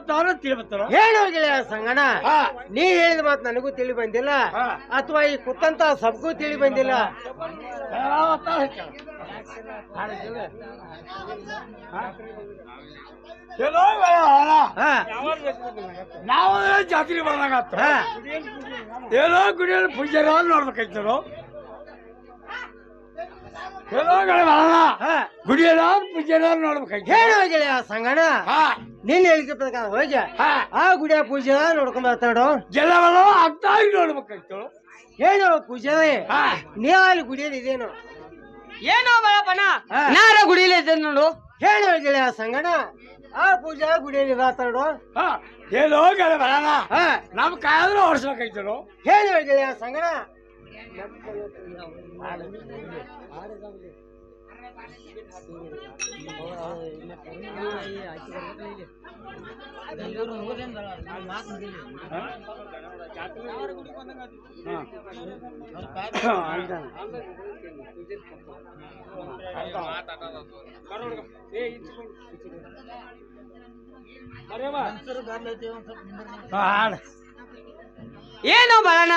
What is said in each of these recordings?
ಬರ್ತಾವ ತಿಳಿಬತ್ತಾರ ಹೇಳು ಗೆಳೆಯ ಸಂಗಣ. ನೀ ಹೇಳಿದ ಮಾತು ನನಗೂ ತಿಳಿ ಬಂದಿಲ್ಲ ಅಥವಾ ಈ ಕುತ್ತಂತ ಸಬ್ಗೂ ತಿಳಿ ಬಂದಿಲ್ಲ. ನಾವು ಜಾತ್ರೆ ಬಂದಾಗ ಏನೋ ಗುಡಿಯಲ್ಲಿ ಪೂಜಾರ ನೋಡ್ಬೇಕಾಯ್ತು. ಗುಡಿಯಲ್ಲ ಪೂಜಾರ ನೋಡ್ಬೇಕಾಯ್ತು. ಹೇಳು ಗೆಳೆಯ ಸಂಗಣ. ನೀನ್ ಹೇಳಿದ ಪ್ರಕಾರ ಹೋಗಿ ಆ ಗುಡಿಯ ಪೂಜೆ ನೋಡ್ಕೊಂಡ್ ಬರ್ತಾಡು. ಜಲವಲ್ಲ ಆಗ್ತಾ ನೋಡ್ಬೇಕಾಯ್ತು. ಏನು ಪೂಜೆ ನೀ ಅಲ್ಲಿ ಗುಡಿಯಲ್ಲಿ ಇದೇನು? ಏನೋ ಬಾಳಪ್ಪನ ನಾರ ಗುಡಿಯಲ್ಲಿ ಇದ್ದೆ ನೋಡು. ಹೇಳು ಗೆಳೆಯ ಸಂಗಣ. ಆ ಪೂಜಾ ಗುಡಿಯಲ್ಲಿ ಮಾತಾಡು. ಏನೋ ಗೆಳೆ ಬರೋಣ ನಮ್ ಕಾಯಾದ್ರೂ ಓಡಿಸ್ಬೇಕಾಯ್ತು. ಹೇಳು ಗೆಳೆಯ ಸಂಗಣ. ಏನೋ ಬಾಳಣ್ಣ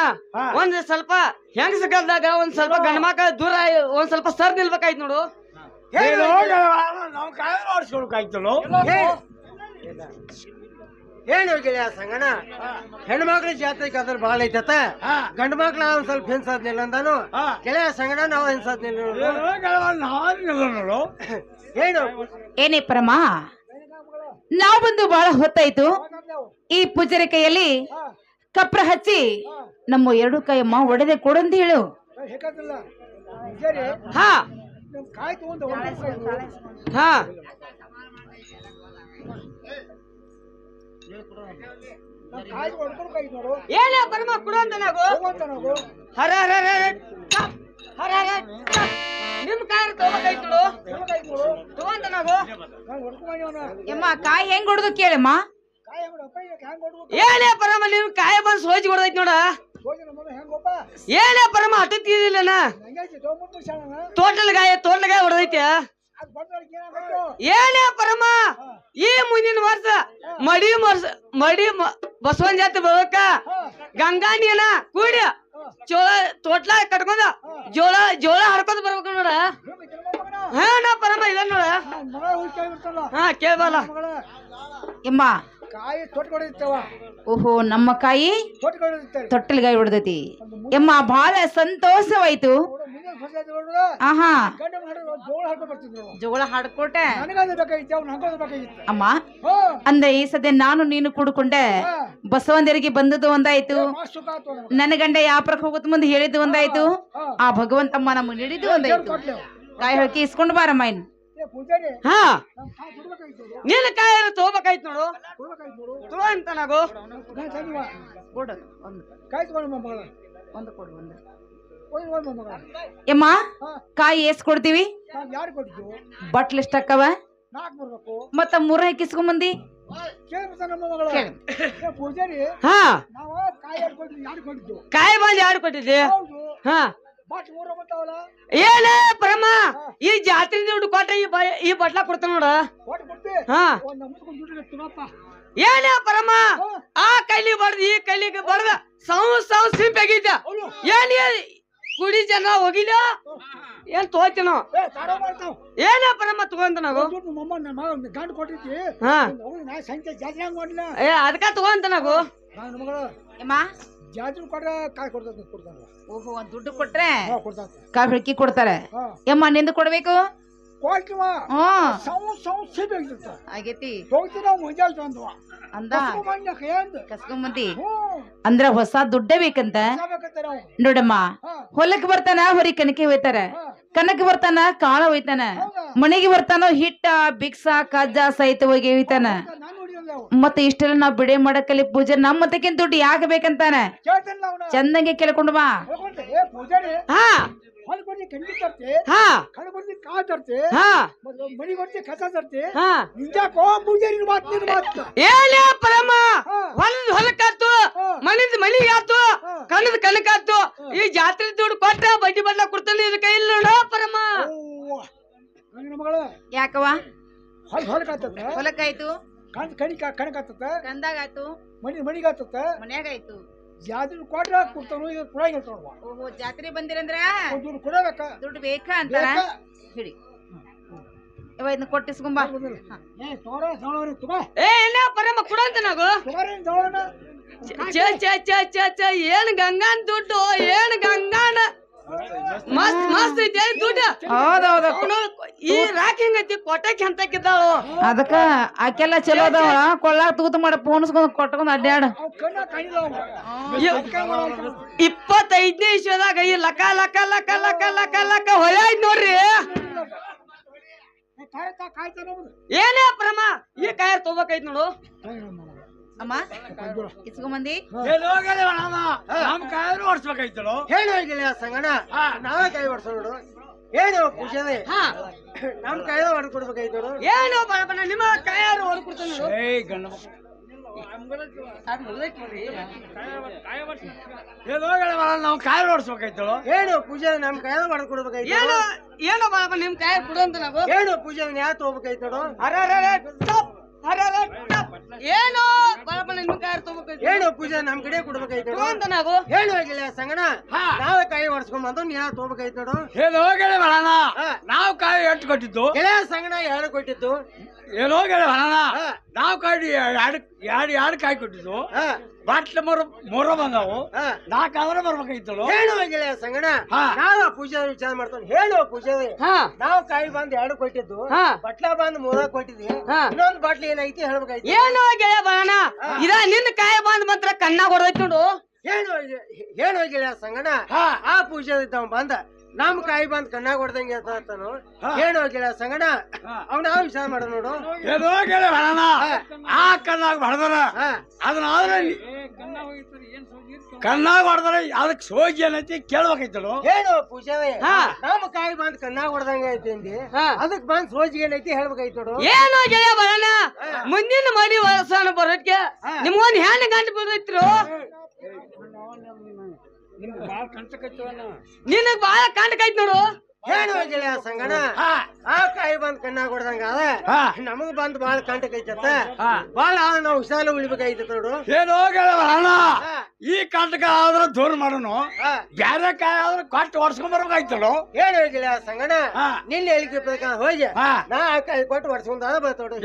ಒಂದ್ ಸ್ವಲ್ಪ ಹೆಂಗಸ ಗಲ್ದಾಗ ಒಂದ್ ಸ್ವಲ್ಪ ಗಂಡ ಮಕ್ಳ ದೂರ ಒಂದ್ ಸ್ವಲ್ಪ ಸರ್ ನಿಲ್ಬೇಕಾಯ್ತು ನೋಡು. ನಾವ್ ಕಾಯಾದ್ರೂ ಓಡಿಸ್ಕೊಳ್ಬೇಕಾಯ್ತು. ಏನು ಗೆಳೆಯ ಸಂಗಣ. ಹೆಣ್ಮಕ್ಳ ಜಾತ್ರೆ ಅದ್ರ ಬಾಳ ಐತತ. ಗಂಡ ಮಕ್ಳ ಒಂದ್ ಸ್ವಲ್ಪ ಹಿಂಸಾದ್ನಿಲ್ಲ ಅಂದಾನು. ಗೆಳೆಯ ಸಂಗಣ ನಾವು ಹಿಂಸಾದ್ನಿಲ್ಲ ನೋಡು. ಏನು ಏನೇ ಪರಮ, ನಾವು ಬಂದು ಬಹಳ ಹೊತ್ತಾಯ್ತು. ಈ ಪೂಜಾರಿ ಕೈಯಲ್ಲಿ ಕಪ್ರ ಹಚ್ಚಿ ನಮ್ಮ ಎರಡು ಕೈಯಮ್ಮ ಒಡೆದೆ ಕೊಡಂತ ಹೇಳು. ಹಾ ಹಾ ಏನ ಪರಮ ಕೊಡು ಅಂತ ನಾವು ಹರ ಹರ ಹರ ಹರ ನಿಮ್ ಕಾಯ ತಗೋಬೇಕಾಯ್ತು ತಗೊಂತ ನಾವು. ಯಮ್ಮ ಕಾಯಿ ಹೆಂಗ್ ಹೊಡೆದು ಕೇಳಮ್ಮ. ಏನೇ ಪರಮ ನಿಮ್ ಕಾಯ ಬಂದ್ ಸೋಜಿ ಹೊಡೆದೈತಿ ನೋಡ. ಏನೇ ಪರಮ ಅಟಕ್ತಿದಿಲ್ಲನ ತೋಟಲ್ಗಾಯ ಹೊಡೆದೈತೆ. ಏನೇ ಪರಮ ಈ ಮುಂದಿನ ವರ್ಷ ಮಡಿ ಬಸವನ್ ಜಾತ್ರೆ ಬರೋಕ ಗಂಗಾ ನೀನ ಕೂಡಿ ತೋಟ್ಲ ಕಟ್ಕೊಂಡ ಜೋಳ ಹರ್ಕೊಂಡ್ ಬರ್ಬೇಕು ನೋಡ. ಹಾ ನಾ ಪರಮ ಇಲ್ಲ ನೋಡ. ಹಾ ಕೇಳಬಲ್ಲ ಯಮ್ಮ. ಕಾಯಿ ತೊಟ್ಕೊಂಡಿರ್ತಾವ. ಓಹೋ ನಮ್ಮ ಕಾಯಿ ತೊಟ್ಟಲ್ಗಾಯಿ ಹೊಡೆದೈತಿ. ಯಮ್ಮ ಬಹಳ ಸಂತೋಷವಾಯ್ತು. ಆಹಾ ಜೋಳ ಹಾಡ್ಕೊಟ್ಟೆ ಅಮ್ಮ. ಅಂದ್ರೆ ಈ ಸದ್ಯ ನಾನು ನೀನು ಕೂಡ್ಕೊಂಡೆ ಬಸವಂದರಿಗೆ ಬಂದದ್ದು ಒಂದಾಯ್ತು. ನನ್ನ ಗಂಡ ಯಾಪ್ರಕ್ ಹೋಗೋದ್ ಮುಂದೆ ಹೇಳಿದ್ದು ಒಂದಾಯ್ತು. ಆ ಭಗವಂತಮ್ಮ ನಮ್ಗೆ ನೀಡಿದ್ದು ಒಂದಾಯ್ತು. ಕಾಯಿ ಹಳಕಿ ಇಸ್ಕೊಂಡ್ ಬಾರಮ್ಮ. ಇನ್ ಹಾ ನೀನ್ ಕಾಯಿ ತಗೋಬೇಕಾಯ್ತು ನೋಡು. ತಗೋಂತ ನಾವು ಯಮ್ಮ ಕಾಯಿ ಎಷ್ಟ್ ಕೊಡ್ತೀವಿ? ಬಟ್ಲ್ ಎಷ್ಟಕ್ಕವ? ಮತ್ತ 3 ಹಾಕಿ ಇಸ್ಕೊಂಡ್ ಬಂದಿ. ಹಾ ಕಾಯಿ ಬಂದ್ 2 ಕೊಟ್ಟಿದ್ದೆ. ಹಾ ಏನೇ ಪರಮ ಈ ಜಾತ್ರೆ ದುಡ್ಡು ಕೊಟ್ರೆ ಈ ಬಟ್ಲ ಕೊಡ್ತಾನ ನೋಡ. ಹಾ ಏನೇ ಪರಮ ಆ ಕೈಲಿ ಬಡ್ದು ಈ ಕೈಲಿಗೆ ಬಡ್ದ ಸಾವು ಸಿಂಪಾಗಿದ್ದ. ಏನ್ ಕುಡಿ ಜನ ಹೋಗಿಲ್ಲ ಏನ್ ತೋತಿನೋ. ಏನೇ ಪರಮ ತಗೊಂತ ನಾವು. ಹಾ ಅದಕ್ಕ ತಗೊಂತ ನಾವು. ಜಾತ್ರೆ ಕೊಟ್ರೆ ಕಾಯಿ ಕೊಡ್ತಾನೆ. ಓಹೋ ದುಡ್ಡು ಕೊಟ್ರೆ ಕಾಯಿ ಬೆಳಕಿ ಕೊಡ್ತಾರೆ. ಯಮ್ಮ ನಿಂದು ಕೊಡ್ಬೇಕು. ಆಗೇತಿ ಅಂದ ಕಸ್ಕೊಂಬಂದಿ ಅಂದ್ರ ಹೊಸ ದುಡ್ಡ ಬೇಕಂತ ನೋಡಮ್ಮ. ಹೊಲಕ್ ಬರ್ತಾನ ಹೊರಿ ಕಣಕ್ಕೆ ಹೋಯ್ತಾರ, ಕನಕ್ ಬರ್ತಾನ ಕಾಳ ಹೋಯ್ತಾನ, ಮನೆಗೆ ಬರ್ತಾನ ಹಿಟ್ಟ ಬಿಕ್ಸ ಕಜ್ಜ ಸಹಿತ ಹೋಗಿ ಹೋಯ್ತಾನ. ಮತ್ತೆ ಇಷ್ಟೆಲ್ಲ ನಾವ್ ಬಿಡೆ ಮಾಡಕ್ಕಲ್ಲಿ ಪೂಜೆ ನಮ್ಮ ಮತ್ತಕ್ಕಿಂತ ದುಡ್ಡು ಯಾಕೆ ಬೇಕಂತಾನ ಚಂದಂಗೆ ಕೇಳ್ಕೊಂಡು ಬಾ. ಪರಮ ಹೊಲಕ್ಕಾತು ಮನಿಂದ ಮನಿಗಾತು ಕಣದ ಕನಕಾತು ಈ ಜಾತ್ರೆ ದುಡ್ಡು ಕೊಟ್ಟ ಬಡ್ಡಿ ಬಡ್ಲ ಕೊಡ್ತಾನೆ ಇದ್ರ ಕೈ ನೋಡ ಪರಮ. ಯಾಕವ ಹೊಲಕ್ಕಾಯ್ತು ಕಣಕಾಗ್ತದ ಕಂದಾಗಾಯ್ತು ಮಣಿಗಾಗ್ತದ ಮನ್ಯಾಗಾಯ್ತು ಜಾತ್ರೆ ಕೊಟ್ರ ಕೊಡ್ತಾನು ಇದು ಕೊಡಂಗಿಲ್ಲ ನೋಡುವ ಓಹೋ ಜಾತ್ರೆ ಬಂದಿರಂದ್ರ ದುಡ್ಡು ಕೊಡಬೇಕ ದುಡ್ಡು ಬೇಕಾ ಅಂತಾರ ಹಿಡಿ ಇವ ಇದನ್ನ ಕೊಟ್ಟಿಸ್ಕೊಂಬ ಏ ತೋರ ಸೌಳವ್ರಿ ತುಗ ಏ ಇಲ್ಲ ಪರಮ ಕೊಡಂತ ನಾವು ತುಗಾರಿ ಸೌಳನ ಏನ್ ಗಂಗಾನ್ ದುಡ್ಡು ಏನ್ ಗಂಗಾನ ಮಸ್ತ್ ಮಸ್ತ್ ಐತಿ ದುಡ್ಡು ಹೌದೌದ ಅವ್ನು ಈ ರಾಕ್ ಹೆಂಗೈತಿ ಕೊಟ್ಟಕ್ಕೆ ಅಂತಕ್ಕಿದ್ದಾಳು ಅದಕ್ಕ ಆಕೆಲ್ಲ ಚಲೋ ಅದಾವ ಕೊಳ್ಳಾಗ ತೂತ ಮಾಡಿ ಪೋಣಿಸ್ಕೊಂಡ್ ಕೊಟ್ಕೊಂಡ್ ಅಡ್ಡಾಡ ಅವ್ ಕಣ್ಣ ಕಾಣಿಲ್ಲ ಅವ 25ನೇ ಇಸ್ವಿದಾಗ ಈ ಲಕ ಲಕ ಲಕ ಲಕ ಲಕ ಲಕ ಹೊಳೆ ಐತ್ ನೋಡ್ರಿ ಕಾಯ್ತಾನ ಏನೇ ಪ್ರಮ ಈ ಕಾಯ ತಗೋಬೇಕೈತ್ ನೋಡು ಅಮ್ಮ ಇಸ್ಕೊಂಬಂದಿ ನಮ್ ಕಾಯರು ಓಡಿಸ್ಬೇಕಾಯ್ತಳು ಹೇಳು ಗೆಳೆಯ ಸಂಗಣ ನಾವೇ ಕೈ ಹೊಡ್ಸೋ ನೋಡು ಏನು ಪೂಜೆ ಹಾ ನಮ್ ಕೈದ ಹೊಡ್ ಕೊಡ್ಬೇಕಾಯ್ತು ನೋಡು ಏನು ಬರಬನ ನಿಮ್ಮ ಕಾಯಾರು ಹೊಡ್ಕೊಡ್ತಾನೆ ನೋಡು ಏಯ್ ಗಂಡ ನಾವು ಕಾಯಿ ಓಡಿಸ್ಬೇಕಾಯ್ತಳು ಏನು ಪೂಜೆ ನಮ್ ಕೈದ ಹೊಡ್ ಕೊಡ್ಬೇಕಾಯ್ತು ಏನು ಏನು ಬರಬ ನಿಮ್ ಕಾಯ ಕೊಡು ಅಂತ ನಾವು ಏನು ಪೂಜೆ ಯಾವ ತಗೋಬೇಕಾಯ್ತು ನೋಡು ಅರರರೆ ಟಪ್ ಅರರರೆ ಟಪ್ ಏನು ಬರಬನ ನಿಮ್ ಕಾಯ ತಗೋಬೇಕು ಏನು ಪೂಜೆ ನಮ್ ಕಡೆ ಕೊಡ್ಬೇಕಾಯ್ತು ನೋಡು ಅಂತ ನಾವು ಹೇಳು ಗೆಳೆಯ ಸಂಗಣ ನಾವೇ ಕೈ ಹೊಡ್ಸ್ಕೊಂಡ್ ಬಂದು ನೀ ಯಾವ ತಗೋಬೇಕಾಯ್ತು ನೋಡು ಏನೋ ಗೆಳೆ ಬರೋಣ ನಾವು ಕಾಯಿ ಎಟ್ಟು ಕೊಟ್ಟಿದ್ದು ಗೆಳೆಯ ಸಂಗಣ ಎರಡು ಕೊಟ್ಟಿದ್ದು ಏನೋ ಗೆಳೆ ಬರೋಣ ನಾವು ಕಾಯಿ ಎರಡು ಕಾಯಿ ಕೊಟ್ಟಿದ್ದು ಬಾಟ್ಲ ಮೊರ ಬಂದವು ನಾಲ್ಕಾದ್ರೆ ಬರ್ಬೇಕಾಯ್ತಳು ಹೇಳು ಗೆಳೆಯ ಸಂಗಣ ನಾವ ಪೂಜೆ ವಿಚಾರ ಮಾಡ್ತಾನೆ ಹೇಳು ಪೂಜೆ ಹಾ ನಾವು ಕಾಯಿ ಬಂದ್ ಎರಡು ಕೊಟ್ಟಿದ್ದು ಹಾ ಬಟ್ಲ ಬಂದ್ ಮೂರ ಕೊಟ್ಟಿದ್ವಿ ಹಾ ಇನ್ನೊಂದು ಬಾಟ್ಲಿ ಏನೈತಿ ಹೇಳ್ಬೇಕಾಯ್ತು ಏನು ಗೆಳೆಯ ಬರೋಣ ಇದ ನಿನ್ನ ಕಾಯ ಬಂದ್ ಮಾತ್ರ ಕಣ್ಣಾಗ ಹೊಡೆದೈತಿ ನೋಡು ಹೇಳು ಗೆಳೆಯ ಸಂಗಣ ಆ ಪೂಜೆ ಇದ್ದವ ಬಂದ ನಮ್ ಕಾಯಿ ಬಂದ್ ಕಣ್ಣಾಗ ಹೊಡ್ದಂಗೆ ಆತಾನು ಹೇಳು ಗೆಳೆಯ ಸಂಗಣ ಅವ್ನ ಯಾವ ವಿಚಾರ ಮಾಡ ನೋಡು ಏನೋ ಗೆಳೆ ಬರೋಣ ಆ ಕಣ್ಣಾಗ ಹೊಡೆದ್ರ ಅದನ್ನಾದ್ರೆ ಕಣ್ಣಾಗ ಹೊಡೆದ್ರ ಅದಕ್ಕೆ ಸೋಜಿ ಏನೈತಿ ಕೇಳ್ಬೇಕಾಯ್ತಳು ಹೇಳು ಪೂಜೆ ನಮ್ ಕಾಯಿ ಬಂದ್ ಕಣ್ಣಾಗ ಹೊಡ್ದಂಗೆ ಐತಿ ಅಂದಿ ಅದಕ್ ಬಂದ್ ಸೋಜಿ ಏನೈತಿ ಹೇಳ್ಬೇಕಾಯ್ತು ನೋಡು ಏನು ಗೆಳೆಯ ಬರೋಣ ಮುಂದಿನ ಮಡಿ ವರ್ಷನ ಬರೋಕ್ಕೆ ನಿಮ್ಗೊಂದ್ ಹೆಣ್ಣು ಗಂಟು ಬಿಡೈತ್ರು ನಿನಗ್ ಬಾಳ ಕಂಡಕೈತ್ ನೋಡು ಹೇಳು ಗೆಳೆಯ ಸಂಗಣ ಆ ಕಾಯಿ ಬಂದ್ ಕಣ್ಣಾಗ ಹೊಡ್ದಂಗ ನಮಗ್ ಬಂದ್ ಬಾಳ ಕಂಟಕೈತತ್ತ ಬಾಳ ನಾವು ಹುಷಾರ ಉಳಿಬೇಕಾಯ್ತ ನೋಡು ಏನೋ ಗೆಳೆ ಬರೋಣ ಈ ಕಂಟಕ ಆದ್ರ ದೂರ ಮಾಡೋನು ಬ್ಯಾರೆ ಕಾಯಿ ಆದ್ರೆ ಕೊಟ್ಟು ಹೊಡ್ಸ್ಕೊಂಡ್ ಬರ್ಬೇಕಾಯ್ತಳು ಹೇಳು ಗೆಳೆಯ ಸಂಗಣ ನಿನ್ನ ಹೇಳಿಕೆ ಪ್ರಕಾರ ಹೋಗಿ ನಾ ಆ ಕಾಯಿ ಕೊಟ್ಟು ಹೊಡ್ಸ್ಕೊಂಡ್ ಬರ್ತೋಡು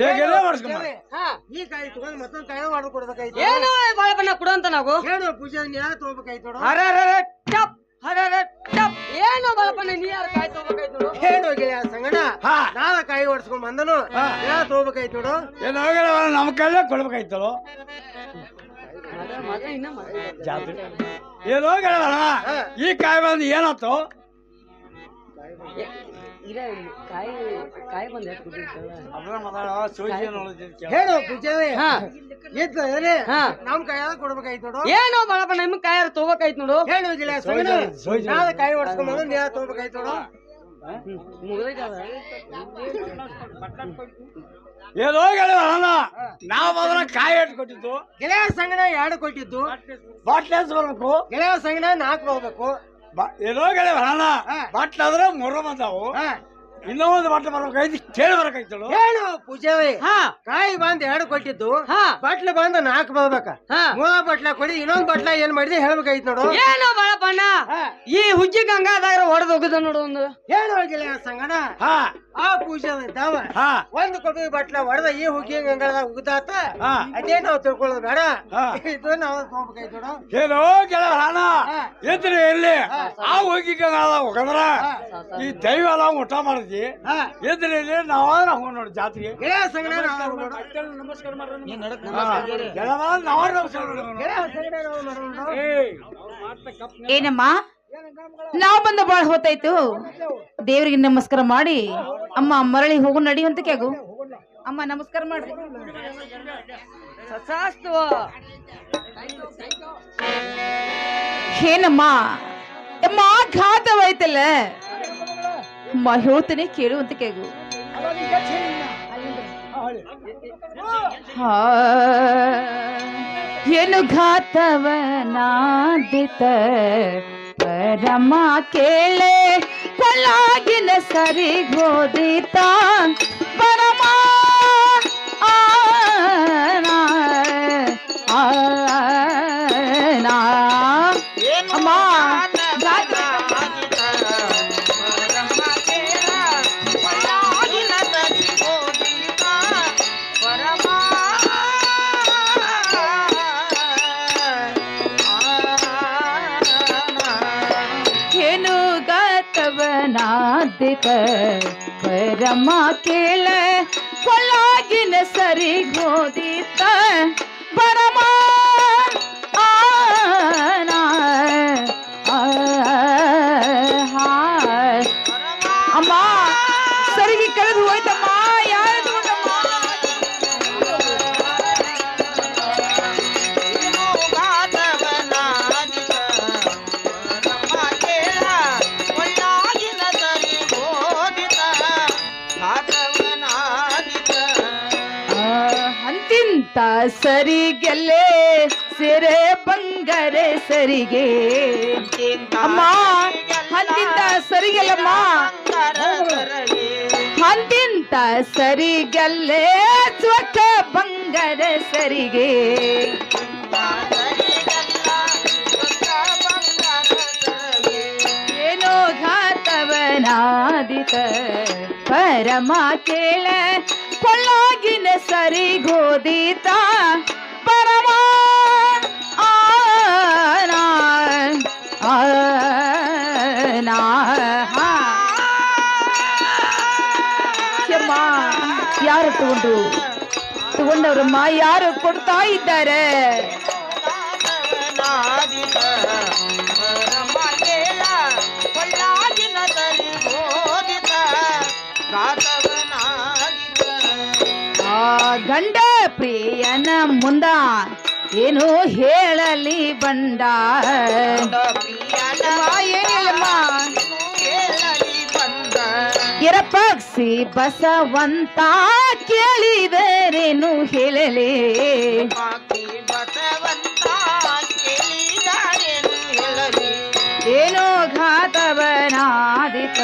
ಈ ಕಾಯಿ ತಗೊಂಡ್ ಮತ್ತೊಂದ್ ಕಾಯಿ ಹೊಡೆದು ಕೊಡ್ಬೇಕಾಯ್ತು ಏನು ಬಾಳ ಬಣ್ಣ ಕೊಡು ಅಂತ ನಾವು ಹೇಳು ಪೂಜೆ ನೀ ತಗೋಬೇಕಾಯ್ತು ನೋಡು ಅರರರೆ ಟಪ್ ಅರರರೆ ಟಪ್ ಏನು ಬಾಳಪ್ಪನ ನೀ ಯಾರು ಕಾಯಿ ತಗೋಬೇಕಾಯ್ತು ನೋಡು ಹೇಳು ಗೆಳೆಯ ಸಂಗಣ ನಾವ ಕಾಯಿ ಹೊಡ್ಸ್ಕೊಂಡ್ ಬಂದನು ಯಾ ತಗೋಬೇಕಾಯ್ತು ನೋಡು ಏನೋ ಗೆಳೆ ನಮ್ಮ ಕೈಲೇ ಕೊಡ್ಬೇಕಾಯ್ತಳು ಏನೋ ಗೆಳೆ ಈ ಕಾಯಿ ಬಂದು ಏನಾಯ್ತು ಹೇಳು ಪೂಜೆ ನಮ್ ಕಾಯಾಗ ಕೊಡ್ಬೇಕಾಯ್ತು ನೋಡು ಏನು ಬಾಳಪ್ಪ ನಿಮ್ ಕಾಯಾರ ತಗೋಬೇಕಾಯ್ತು ನೋಡು ಹೇಳು ಗೆಳೆಯ ಸಂಗಣ ನಾವ ಕಾಯಿ ಹೊಡ್ಸ್ಕೊಂಡ್ ಬಂದು ನೀ ತಗೋಬೇಕಾಯ್ತು ನೋಡು ಏನೋ ಗೆಳೆ ನಾವು ಬಂದ್ರ ಕಾಯಿ ಎಟ್ಟು ಕೊಟ್ಟಿದ್ದು ಗೆಳೆಯ ಸಂಗಣ ಎರಡು ಕೊಟ್ಟಿದ್ದು ಬಾಟ್ಲೆಸ್ ಬರ್ಬೇಕು ಗೆಳೆಯ ಸಂಗಣ 4 ಹೋಗ್ಬೇಕು ಏನೋ ಗೆಳೆ ಬರೋಣ ಬಾಟ್ಲಾದ್ರೆ ಮೊರ ಬಂದಾವು ಇನ್ನೊಂದು ಬಾಟ್ಲ ಬರ್ಬೇಕಾಯ್ತು ಕೇಳಿ ಬರಕಾಯ್ತಳು ಹೇಳು ಪೂಜೆ ಕಾಯಿ ಬಂದ್ 2 ಕೊಟ್ಟಿದ್ದು ಬಾಟ್ಲ ಬಂದ್ 4 ಬರ್ಬೇಕ 3 ಬಾಟ್ಲ ಕೊಡಿ ಇನ್ನೊಂದ್ ಬಾಟ್ಲ ಏನ್ ಮಾಡಿದೆ ಹೇಳ್ಬೇಕಾಯ್ತು ನೋಡು ಏನು ಬಾಳಪ್ಪಣ್ಣ ಈ ಹುಜ್ಜಿ ಗಂಗಾದಾಗ ಹೊಡೆದ್ ಹೋಗುದ ನೋಡು ಒಂದು ಹೇಳು ಗೆಳೆಯ ಸಂಗಣ ಆ ಪೂಜೆ ಇದ್ದಾವ ಒಂದು ಕೊಬ್ಬಿ ಬಾಟ್ಲ ಹೊಡೆದ ಈ ಹುಗ್ಗಿ ಗಂಗಾದಾಗ ಉಗ್ದಾತ ಅದೇ ನಾವು ತಿಳ್ಕೊಳ್ಳೋದು ಬೇಡ ಇದು ನಾವು ತಗೋಬೇಕಾಯ್ತು ನೋಡು ಏನೋ ಗೆಳೆ ಬರೋಣ ಇದ್ರಿ ಇಲ್ಲಿ ಆ ಹುಗ್ಗಿ ಗಂಗಾದಾಗ ಹೋಗಂದ್ರ ಈ ದೈವ ಎಲ್ಲ ಊಟ ಮಾಡಿದ್ವಿ ಇದ್ರಿ ಇಲ್ಲಿ ನಾವಾದ್ರೆ ಹೋಗ್ ನೋಡಿ ಜಾತ್ರೆಗೆ ಗೆಳೆಯ ಸಂಗಣ ನಮಸ್ಕಾರ ಏನಮ್ಮ ನಾವ್ ಬಂದ ಬಾಳ ಹೊತ್ತಾಯ್ತು ದೇವ್ರಿಗೆ ನಮಸ್ಕಾರ ಮಾಡಿ ಅಮ್ಮ ಮರಳಿ ಹೋಗು ನಡಿಯುವಂತ ಕೇಗು ಅಮ್ಮ ನಮಸ್ಕಾರ ಮಾಡ್ರಿ ಏನಮ್ಮ ಅಮ್ಮ ಘಾತವಾಯ್ತಲ್ಲ ಅಮ್ಮ ಹೇಳ್ತೇನೆ ಕೇಳುವಂತ ಕೇಗು ಏನು ಘಾತವನಾದಿತ ಪರಮ ಕೇಳೆ ಕೊಳ್ಳಾಗಿನ ಸರಿ ಗೋದಿತ ಪರಮ ನಾ ಅಮ್ಮ ಜಾತ್ರೆ ಏನು ಗಾತವನಾದಿತ ಪರಮ ಕೇಳ ಕೊಳಗಿನ ಸರಿ ಗೋದಿತ ಪರಮ ಅಮ್ಮ ಸರಿಗೆ ಕಳೆದು ಹೋಯ್ತಮ್ಮ ಯಾರು ಅಂತಿಂತ ಸರಿಗೆಲ್ಲೆ ಸಿರೆ ಬಂಗರೆ ಸರಿಗೆ ಅಮ್ಮ ಅಂತಿಂತ ಸರಿಗೆಲ್ಲಮ್ಮ ಅಂತಿಂತ ಸರಿಗಲ್ಲೇ ಸ್ವಚ್ಛ ಬಂಗರ ಸರಿಗೆ ಏನೋ ಘಾತವನಾದಿತ ಪರಮ ಕೇಳ ಕೊಳ್ಳಾಗಿನ ಸರಿಗೋದಿತ ಪರಮ ಯಾರು ತಗೊಂಡವ್ರಮ್ಮ ಯಾರು ಕೊಡ್ತಾ ಇದ್ದಾರೆ ಗಂಡ ಪ್ರಿಯನ ಮುಂದ ಏನು ಹೇಳಲಿ ಬಂಡ ಎರಪಕ್ಷಿ ಬಸವಂತ ಕೇಳಿದರೇನು ಹೇಳಲಿ ಏನೋ ಘಾತವನಾದಿತ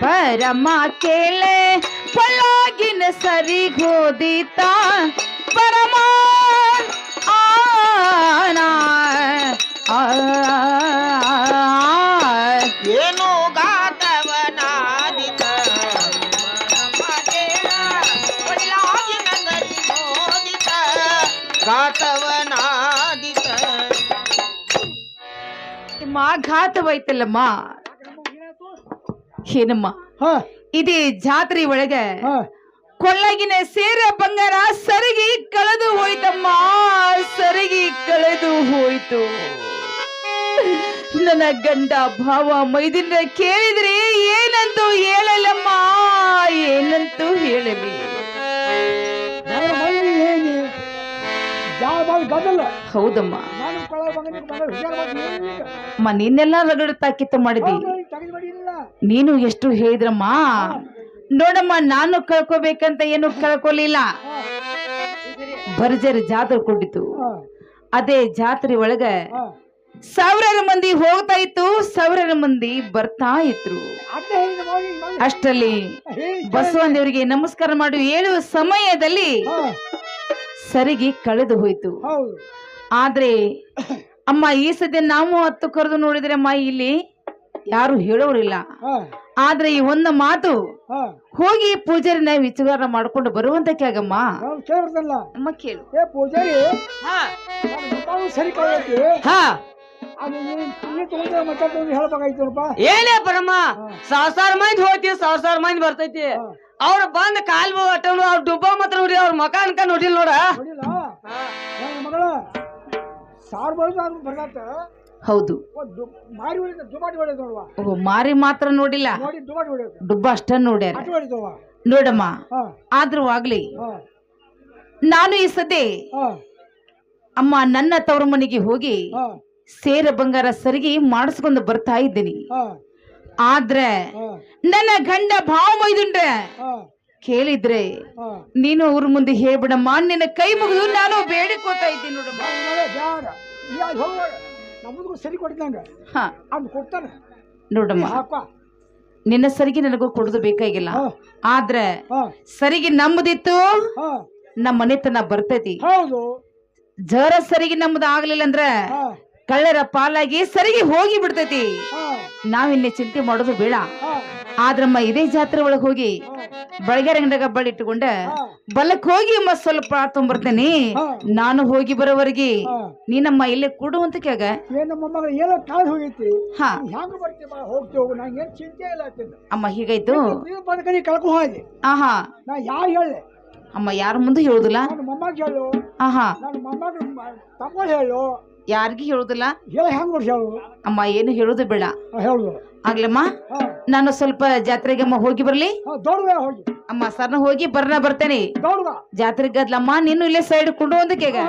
ಪರಮ ಕೇಳೆ ಪೊಳಗಿನ ಸರಿಗೋದಿತ ಪರಮ ಏನು ಗಾತವನಾದಿತ ಗಾತವನಾದಿತ ಘಾತವೈತಲ್ಲಮ್ಮ ಏನಮ್ಮ ಇದೇ ಜಾತ್ರೆ ಒಳಗ ಕೊಳ್ಳಗಿನ ಸೇರ ಬಂಗಾರ ಸರಿಗೆ ಕಳೆದು ಹೋಯ್ತಮ್ಮ ಸರಿಗೆ ಕಳೆದು ಹೋಯ್ತು ನನ್ನ ಗಂಡ ಭಾವ ಮೈದಿನ ಕೇಳಿದ್ರೆ ಏನಂತೂ ಹೇಳಲ್ಲಮ್ಮ ಏನಂತೂ ಹೇಳಲಿ ಹೌದಮ್ಮ ನೀನೆಲ್ಲ ರಗಡ ತಾಕಿತ್ತು ಮಾಡಿದಿ ನೀನು ಎಷ್ಟು ಹೇಳಿದ್ರಮ್ಮ ನೋಡಮ್ಮ ನಾನು ಕಳ್ಕೋಬೇಕಂತ ಏನು ಕಳ್ಕೊಲಿಲ್ಲ ಭರ್ಜರಿ ಜಾತ್ರೆ ಕೊಟ್ಟಿತ್ತು ಅದೇ ಜಾತ್ರೆ ಒಳಗ ಸಾವಿರಾರು ಮಂದಿ ಹೋಗ್ತಾ ಇತ್ತು ಸಾವಿರಾರು ಮಂದಿ ಬರ್ತಾ ಇದ್ರು ಅಷ್ಟರಲ್ಲಿ ಬಸವನ ದೇವರಿಗೆ ನಮಸ್ಕಾರ ಮಾಡಿ ಹೇಳುವ ಸಮಯದಲ್ಲಿ ಸರಿಗೆ ಕಳೆದು ಹೋಯ್ತು ಆದ್ರೆ ಅಮ್ಮ ಈ ಸದ್ಯ ನಾವು ಹತ್ತು ಕರೆದು ನೋಡಿದ್ರೆ ಅಮ್ಮ ಇಲ್ಲಿ ಯಾರು ಹೇಳೋರಿಲ್ಲ ಆದ್ರೆ ಈ ಒಂದು ಮಾತು ಹೋಗಿ ಪೂಜಾರಿನ ವಿಚಾರ ಮಾಡ್ಕೊಂಡು ಬರುವಂತಕ್ಕೆ ಆಗಮ್ಮ ಅಮ್ಮ ಕೇಳು ಏನೇ ಪರಮ್ಮ ಸಾವಿರ ಮಂದಿ ಹೋಗ್ತಿ ಸಾವಿರ ಮಂದಿ ಬರ್ತೈತಿ ಅವ್ರ ಬಂದ್ ಕಾಲ್ ಅಟ್ಟಂಡು ಅವ್ರ ಡುಬ್ಬ ಮಾತ್ರ ನೋಡಿ ಅವ್ರ ಮಕ ಅನ್ಕ ನೋಡಿಲ್ ನೋಡ ಹೌದು ಮಾರಿ ಮಾತ್ರ ನೋಡಿಲ್ಲ ಡುಬ್ಬ ಅಷ್ಟ ನೋಡ್ಯಾರ ನೋಡಮ್ಮ ಆದ್ರೂ ಆಗ್ಲಿ ನಾನು ಈ ಸದ್ಯ ಅಮ್ಮ ನನ್ನ ತವರ ಮನೆಗೆ ಹೋಗಿ ಸೇರ ಬಂಗಾರ ಸರಿಗೆ ಮಾಡಿಸ್ಕೊಂಡು ಬರ್ತಾ ಇದ್ದೀನಿ ಆದ್ರೆ ನನ್ನ ಗಂಡ ಭಾವ ಮೈದುಂಡ್ರೆ ಕೇಳಿದ್ರೆ ನೀನು ಅವ್ರ ಮುಂದೆ ಹೇಳ್ಬಿಡಮ್ಮ ನಿನ್ನ ಕೈ ಮುಗಿದು ನಾನು ಬೇಡಿಕೋತಾ ಇದ್ದೀನಿ ನೋಡಮ್ಮ ನೋಡಮ್ಮ ನಿನ್ನ ಸರಿಗೆ ನನಗೂ ಕೊಡೋದು ಬೇಕಾಗಿಲ್ಲ ಆದ್ರೆ ಸರಿಗೆ ನಮ್ಮದಿತ್ತು ನಮ್ಮ ಮನೆತನ ಬರ್ತೈತಿ ಜರ ಸರಿಗೆ ನಮ್ದು ಆಗ್ಲಿಲ್ಲ ಅಂದ್ರ ಹಾ ಕಳ್ಳರ ಪಾಲಾಗಿ ಸರಿಗೆ ಹೋಗಿ ಬಿಡ್ತೈತಿ ಹಾ ನಾವಿನ್ನೆ ಚಿಂತೆ ಮಾಡೋದು ಬೇಡ ಹಾ ಆದ್ರಮ್ಮ ಇದೇ ಜಾತ್ರೆ ಒಳಗ್ ಹೋಗಿ ಬಳಗ್ಯಾರ ಅಂಗಡಿಯಾಗ ಬಳ್ಳಿ ಇಟ್ಟುಕೊಂಡ ಬಲಕ್ ಹೋಗಿ ಸ್ವಲ್ಪ ತೊಂಬರ್ತೇನಿ ನಾನು ಹೋಗಿ ಬರೋವರೆಗೆ ನೀನಮ್ಮ ಇಲ್ಲೇ ಕೊಡು ಅಂತ ಕೇಗ ಏನ್ ಮೊಮ್ಮಗ ಏನೋ ಕಾಲ್ ಹೋಗೈತಿ ಹಾ ಹೆಂಗ್ ಬರ್ತೀವಿ ಬಾ ಹೋಗ್ತಿ ಹೋಗು ನಂಗೆ ಏನ್ ಚಿಂತೆ ಇಲ್ಲ ಆಗ್ತಿದ್ದ ಅಮ್ಮ ಹೀಗಾಯ್ತು ನೀವು ಬಂದ ಕಡೆ ಕಳ್ಕೊಂಡು ಹೋಗಿ ಆಹಾ ನಾ ಯಾರು ಹೇಳಿ ಅಮ್ಮ ಯಾರ ಮುಂದೆ ಹೇಳುದಿಲ್ಲ ನನ್ನ ಮೊಮ್ಮಗ ಹೇಳು ಆಹಾ ನನ್ನ ಮೊಮ್ಮಗ ತಮ್ಮ ಹೇಳು ಯಾರಿಗೂ ಹೇಳುದಿಲ್ಲ ಹೇಳ ಹೆಂಗ್ ಬರ್ಸಿ ಹೇಳು ಅಮ್ಮ ಏನು ಹೇಳುದು ಬೇಡ ಹೇಳು ಆಗ್ಲಮ್ಮ ನಾನು ಸ್ವಲ್ಪ ಜಾತ್ರೆಗೆ ಅಮ್ಮ ಹೋಗಿ ಬರ್ಲಿ ದೊಡ್ಡ ಹೋಗಿ ಅಮ್ಮ ಸರ್ನ ಹೋಗಿ ಬರ್ತೇನೆ ದೊಡ್ಡ ಜಾತ್ರೆಗೆ ಗದ್ಲಮ್ಮ ನೀನು ಇಲ್ಲೇ ಸೈಡ್ ಕೊಂಡು ಒಂದಕ್ಕೆ ಹೋಗಿ